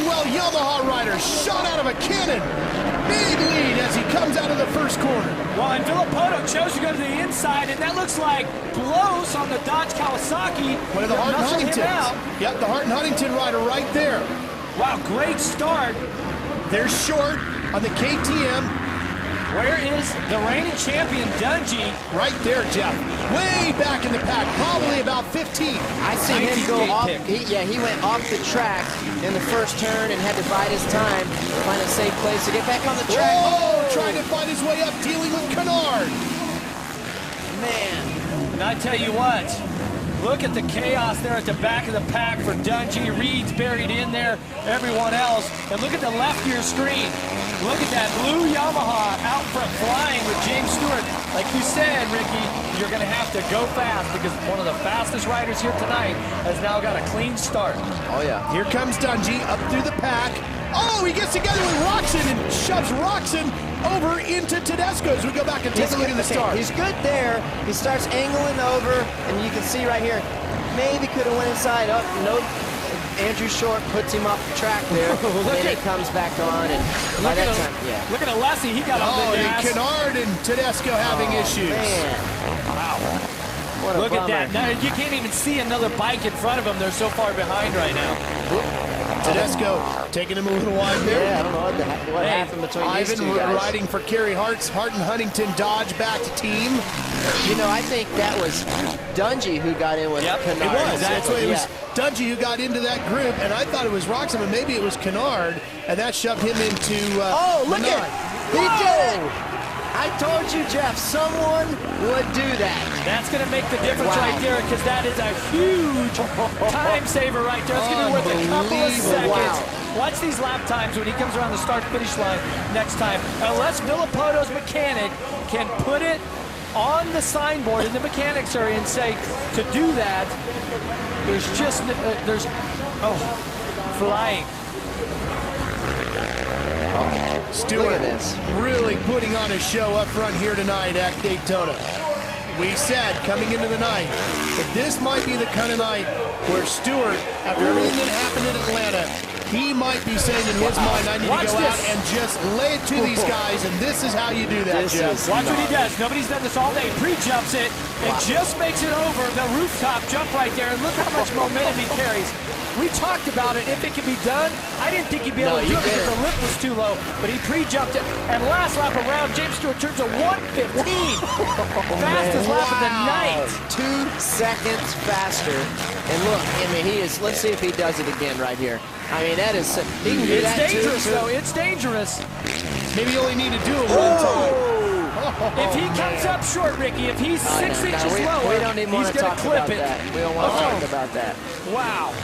Well, Yamaha rider shot out of a cannon. Big lead as he comes out of the first corner. Well, and Villapoto chose to go to the inside, and that looks like blows on the Dodge Kawasaki. One of the Hart and Huntingtons. Yep, the Hart and Huntington rider right there. Wow, great start. They're short on the KTM. Where is the reigning champion, Dungey? Right there, Jeff. Way back in the pack, probably about 15. I see him go off. He went off the track in the first turn and had to bide his time, find a safe place to get back on the track. Oh, trying to find his way up, dealing with Kennard. Man. And I tell you what, look at the chaos there at the back of the pack for Dungey. Reed's buried in there, everyone else. And look at the left of your screen. Look at that blue Yamaha out front flying with James Stewart. Like you said, Ricky, you're going to have to go fast because one of the fastest riders here tonight has now got a clean start. Oh, yeah. Here comes Dungey up through the pack. Oh, he gets together with Roczen and shoves Roczen over into Tedesco as we go back and take a look at the start. He's good there. He starts angling over, and you can see right here, maybe could have went inside. Up, nope. Andrew Short puts him off the track there, and then he comes back on, and by that time, look at Alessi, he got on the gas. And Kennard and Tedesco having issues. Man. Wow. What a look bummer. at that. Now, you can't even see another bike in front of him. They're so far behind right now. Tedesco taking him a little wide there. Yeah, I don't know what happened between these two guys. Ivan riding for Kerry Hart's Hart and Huntington Dodge backed team. You know, I think that was Dungey who got in with Kennard. It was. That's what it was. Dungey who got into that group, and I thought it was Roczen, but maybe it was Kennard, and that shoved him into oh, look Menard. at he did it! I told you, Jeff, someone would do that. That's going to make the difference right there because that is a huge time saver right there. It's going to be worth a couple of seconds. Wow. Watch these lap times when he comes around the start-finish line next time. Unless Villapoto's mechanic can put it on the signboard in the mechanics area and say, to do that, there's just, flying. Stewart really putting on a show up front here tonight at Daytona. We said coming into the night that this might be the kind of night where Stewart, after everything that happened in Atlanta, he might be saying in his mind, I need to go out and just lay it to these guys, and this is how you do that, Jeff. Watch what he does. Nobody's done this all day. Pre-jumps it and just makes it over the rooftop jump right there, and look how much momentum he carries. We talked about it, if it can be done. I didn't think he'd be able to do it because the lift was too low, but he pre-jumped it. And last lap around, James Stewart turns a 1:15. Fastest lap of the night. 2 seconds faster. And look, I mean, he is, let's see if he does it again right here. I mean, that is, he can do that too. It's dangerous, though. It's dangerous. Maybe you only need to do it one time. If he comes up short, Ricky, if he's 6 inches lower, we don't even want to talk about that. We don't want to talk about that. Wow.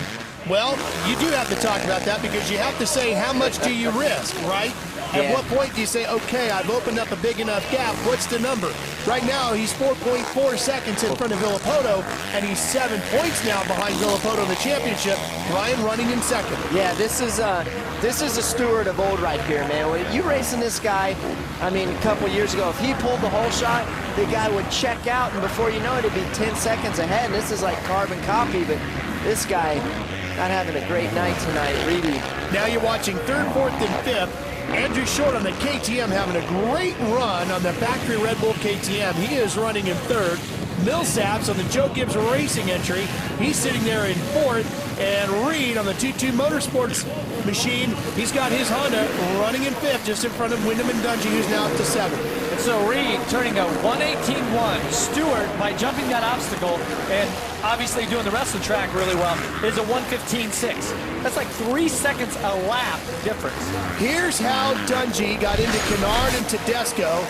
Well, you do have to talk about that because you have to say how much do you risk, right? At what point do you say, okay, I've opened up a big enough gap, what's the number? Right now, he's 4.4 seconds in front of Villapoto, and he's 7 points now behind Villapoto in the championship. Ryan running in second. Yeah, this is a Stewart of old right here, man. When you racing this guy, I mean, a couple years ago, if he pulled the whole shot, the guy would check out, and before you know it, it'd be 10 seconds ahead, and this is like carbon copy, but this guy not having a great night tonight, really. Now you're watching third, fourth, and fifth. Andrew Short on the KTM having a great run on the factory Red Bull KTM. He is running in third. Millsaps on the Joe Gibbs Racing entry. He's sitting there in fourth. And Reed on the 2-2 Motorsports machine. He's got his Honda running in fifth just in front of Wyndham and Dungey, who's now up to seventh. And so Reed turning a 1:18.1. Stewart, by jumping that obstacle and obviously doing the rest of the track really well, is a 1:15.6. That's like 3 seconds a lap difference. Here's how Dungey got into Kennard and Tedesco.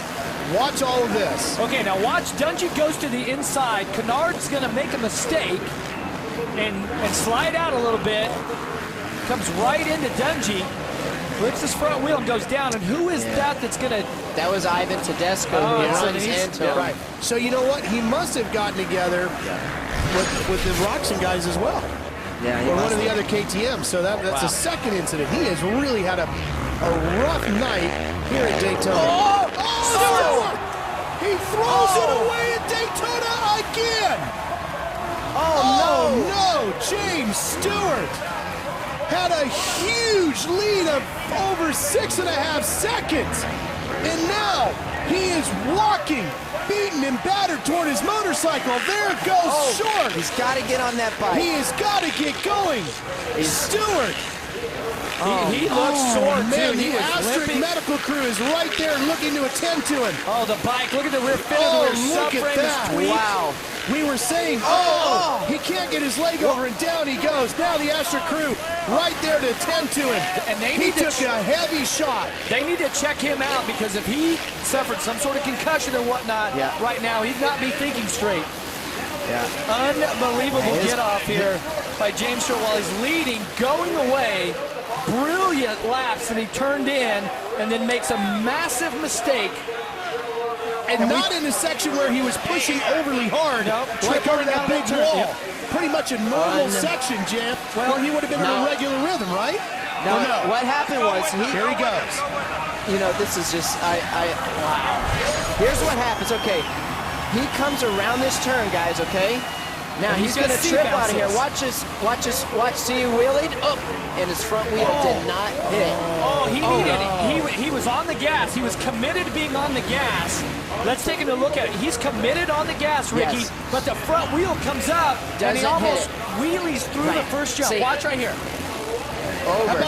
Watch all of this. Okay, now watch. Dungey goes to the inside. Kennard's going to make a mistake and slide out a little bit. Comes right into Dungey. Flips his front wheel and goes down. And who is that that's going to... That was Ivan Tedesco who runs into him. Right. So you know what? He must have gotten together with the Roczen guys as well. Yeah, or one of the other KTMs. So that's a second incident. He has really had a rough night here at Daytona. Stewart! He throws it away at Daytona again! Oh, no, James Stewart! had a huge lead of over 6.5 seconds. And now he is walking, beaten and battered toward his motorcycle. There goes Short. He's got to get on that bike. He has got to get going. Stewart. He looks sore, man, too. He the was Asterisk limping. medical crew is right there looking to attend to him. Oh, the bike. Look at the rear fender. Oh, The rear look at subframe that. is tweaked. Wow. We were saying, he can't get his leg over, and down he goes. Now the Asterisk crew right there to attend to him. And they he need to took a heavy shot. They need to check him out, because if he suffered some sort of concussion or whatnot, right now, he'd not be thinking straight. Unbelievable get off here by James Short while he's leading, going away. Brilliant laps, and he turned in and then makes a massive mistake. And not in a section where he was pushing overly hard, like over that big wall. Pretty much a normal section, Jam. Well, he would have been in a regular rhythm, right? No, what happened was here he goes. You know, this is just wow. Here's what happens. Okay, he comes around this turn, guys. Okay. Now he's going to trip out of here. Watch this. See he wheelied up, and his front wheel did not hit. He was on the gas. He was committed to being on the gas. Let's take a look at it. He's committed on the gas, Ricky, but the front wheel comes up, and he almost wheelies through the first jump. Watch right here. Over.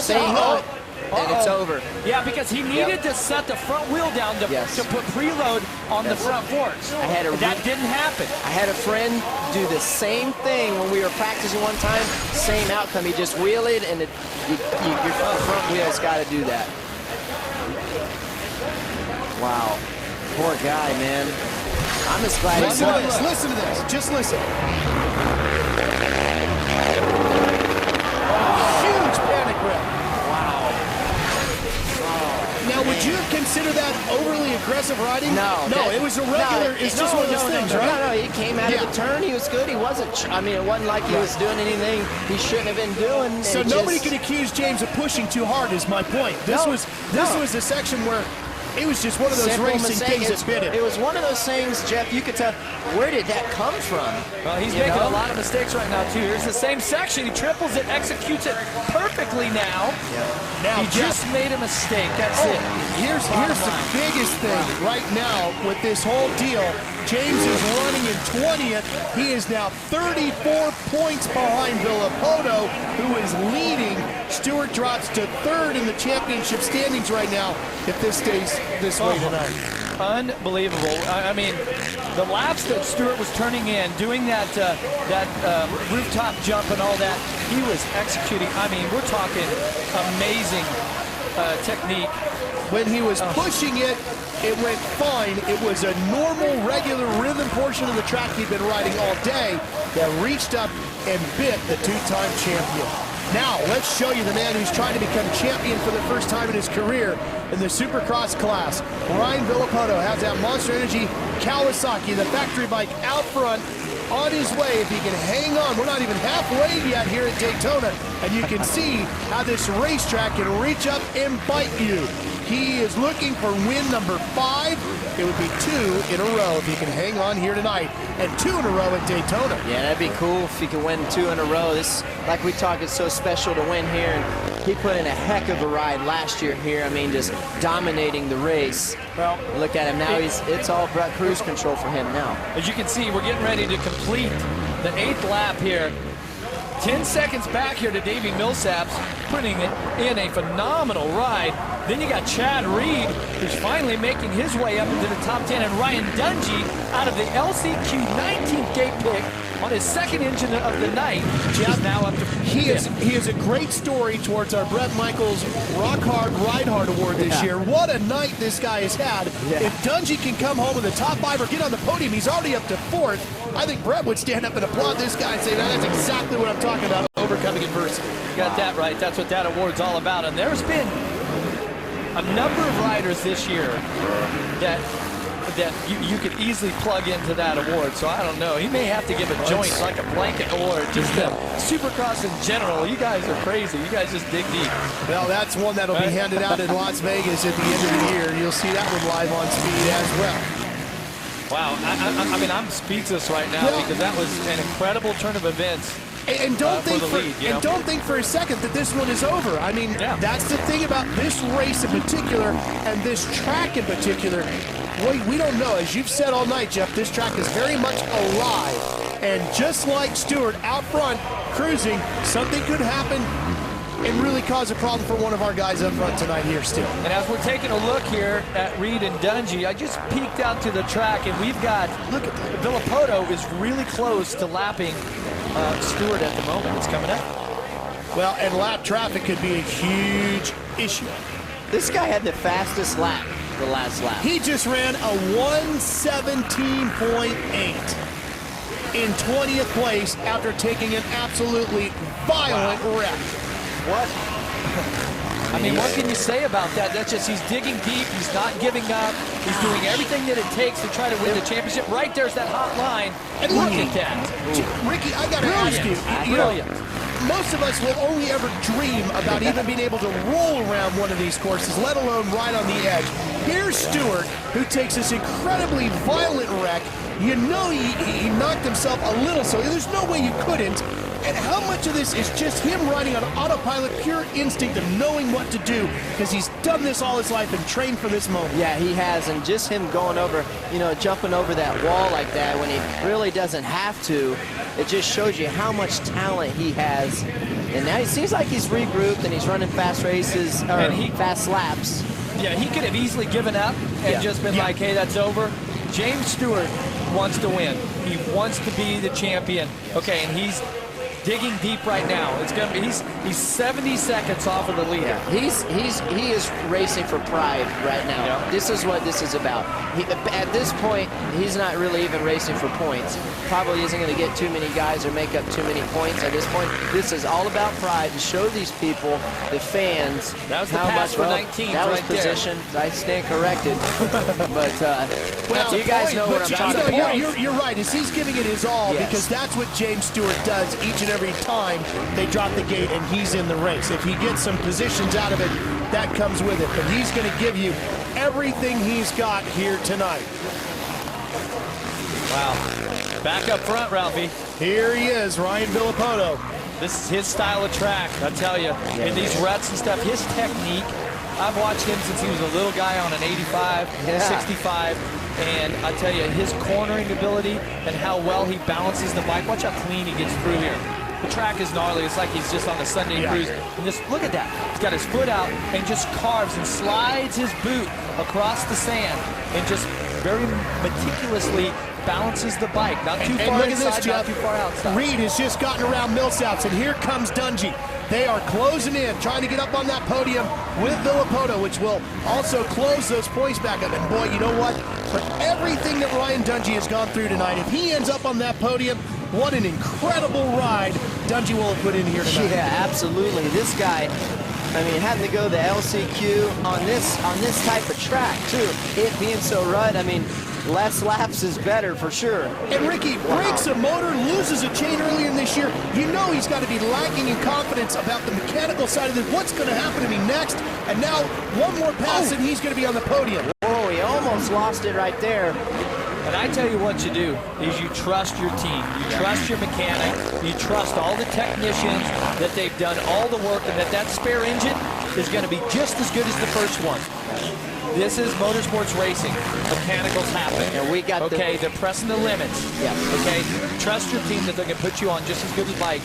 And it's over. Yeah, because he needed to set the front wheel down to put preload on the front forks. That didn't happen. I had a friend do the same thing when we were practicing one time. Same outcome. He just wheeled, and your front wheel's got to do that. Wow. Poor guy, man. I'm just glad he's Listen to this. Listen to this. Just listen. Huge panic rip. Now, would you consider that overly aggressive riding? No. It was a regular. It's just one of those things, right? No, he came out of the turn. He was good. He wasn't. I mean, it wasn't like he was doing anything he shouldn't have been doing. So nobody can accuse James of pushing too hard. Is my point. This was a section where it was just one of those racing things that bit him. It was one of those things, Jeff. You could tell. Where did that come from? Well, he's making a lot of mistakes right now too. Here's the same section. He triples it, executes it perfectly now. Now he just made a mistake. That's it. Here's the biggest thing right now with this whole deal. James is running in 20th. He is now 34 points behind Villapoto, who is leading. Stewart drops to third in the championship standings right now if this stays this way tonight. Unbelievable. I mean, the laps that Stewart was turning in, doing that rooftop jump and all that, he was executing. I mean, we're talking amazing technique. When he was pushing it, it went fine. It was a normal, regular rhythm portion of the track he'd been riding all day that reached up and bit the two-time champion. Now, let's show you the man who's trying to become champion for the first time in his career in the Supercross class. Ryan Villapoto has that Monster Energy Kawasaki, the factory bike out front, on his way. If he can hang on, we're not even halfway yet here at Daytona, and you can see how this racetrack can reach up and bite you. He is looking for win number 5. It would be 2 in a row if he can hang on here tonight, and 2 in a row at Daytona. Yeah, that'd be cool if he could win 2 in a row. This, like we talked, it's so special to win here. And he put in a heck of a ride last year here. I mean, just dominating the race. Well, look at him now. It's all cruise control for him now. As you can see, we're getting ready to complete the 8th lap here. 10 seconds back here to Davey Millsaps, putting it in a phenomenal ride. Then you got Chad Reed, who's finally making his way up into the top 10, and Ryan Dungey out of the LCQ 19th gate pick on his second engine of the night. Just now up to he is a great story towards our Brett Michaels Rock Hard Ride Hard Award this year. What a night this guy has had. If Dungey can come home with the top 5 or get on the podium, he's already up to 4th. I think Brett would stand up and applaud this guy and say, that's exactly what I'm talking about, overcoming adversity. You got that right. That's what that award's all about. And there's been a number of riders this year that you could easily plug into that award. So I don't know. He may have to give a joint, like a blanket award, just the Supercross in general. You guys are crazy. You guys just dig deep. Well, that's one that'll be handed out in Las Vegas at the end of the year. You'll see that one live on Speed as well. Wow, I mean, I'm speechless right now because that was an incredible turn of events. And don't think for the lead, you know? and don't think for a second that this one is over. I mean, that's the thing about this race in particular and this track in particular. We don't know. As you've said all night, Jeff, this track is very much alive. And just like Stewart out front cruising, something could happen and really cause a problem for one of our guys up front tonight here still. And as we're taking a look here at Reed and Dungey, I just peeked out to the track, and we've got, look at Villapoto is really close to lapping Stewart at the moment. It's coming up. Well, and lap traffic could be a huge issue. This guy had the fastest lap the last lap. He just ran a 1:17.8 in 20th place after taking an absolutely violent wreck. What? I mean, what can you say about that? That's just, he's digging deep. He's not giving up. He's doing everything that it takes to try to win the championship. Right there's that hot line. And look Ricky, at that. Ricky, I got to ask you, Brilliant. most of us will only ever dream about even being able to roll around one of these courses, let alone right on the edge. Here's Stewart, who takes this incredibly violent wreck. You know he knocked himself a little, so there's no way you couldn't. And how much of this is just him riding on autopilot, pure instinct of knowing what to do, because he's done this all his life and trained for this moment. Yeah, he has, and just him going over, jumping over that wall like that when he really doesn't have to, it just shows you how much talent he has. And now he seems like he's regrouped and he's running fast races, or fast laps. Yeah, he could have easily given up and just been like, hey, that's over. James Stewart wants to win. He wants to be the champion. Okay, and he's digging deep right now. It's gonna be he's 70 seconds off of the leader. Yeah, he is racing for pride right now. Yeah. This is what this is about. At this point, he's not really even racing for points. Probably isn't going to get too many guys or make up too many points at this point. This is all about pride to show these people, the fans, that was the how pass much for 19. That was right position. There. I stand corrected. But well, you guys know what I'm talking about. You're right. Is he's giving it his all, because that's what James Stewart does each and every time they drop the gate and he's in the race. If he gets some positions out of it, that comes with it. But he's going to give you everything he's got here tonight. Wow. Back up front, Ralphie. Here he is, Ryan Villapoto. This is his style of track, I tell you. In these ruts and stuff, his technique, I've watched him since he was a little guy on an 85, 65, and I tell you, his cornering ability and how well he balances the bike. Watch how clean he gets through here. The track is gnarly. It's like he's just on a Sunday cruise. And just look at that. He's got his foot out and just carves and slides his boot across the sand and just very meticulously balances the bike. Not too far look inside, at this, Jeff. not too far outside. Reed has just gotten around Millsaps, and here comes Dungey. They are closing in, trying to get up on that podium with Villapoto, which will also close those points back up. And boy, you know what? For everything that Ryan Dungey has gone through tonight, if he ends up on that podium, what an incredible ride Dungey will have put in here tonight. Yeah, absolutely. This guy, I mean, having to go the LCQ on this type of track too. It being so rut, I mean, less laps is better for sure. And Ricky breaks a motor, loses a chain earlier in this year. You know he's got to be lacking in confidence about the mechanical side of this. What's going to happen to me next? And now one more pass and he's going to be on the podium. Whoa, he almost lost it right there. And I tell you what you do is you trust your team. You trust your mechanic. You trust all the technicians that they've done all the work and that spare engine is going to be just as good as the first one. This is motorsports racing. Mechanicals happen. And we got they're pressing the limits. Yeah. Okay, trust your team that they're going to put you on just as good a bike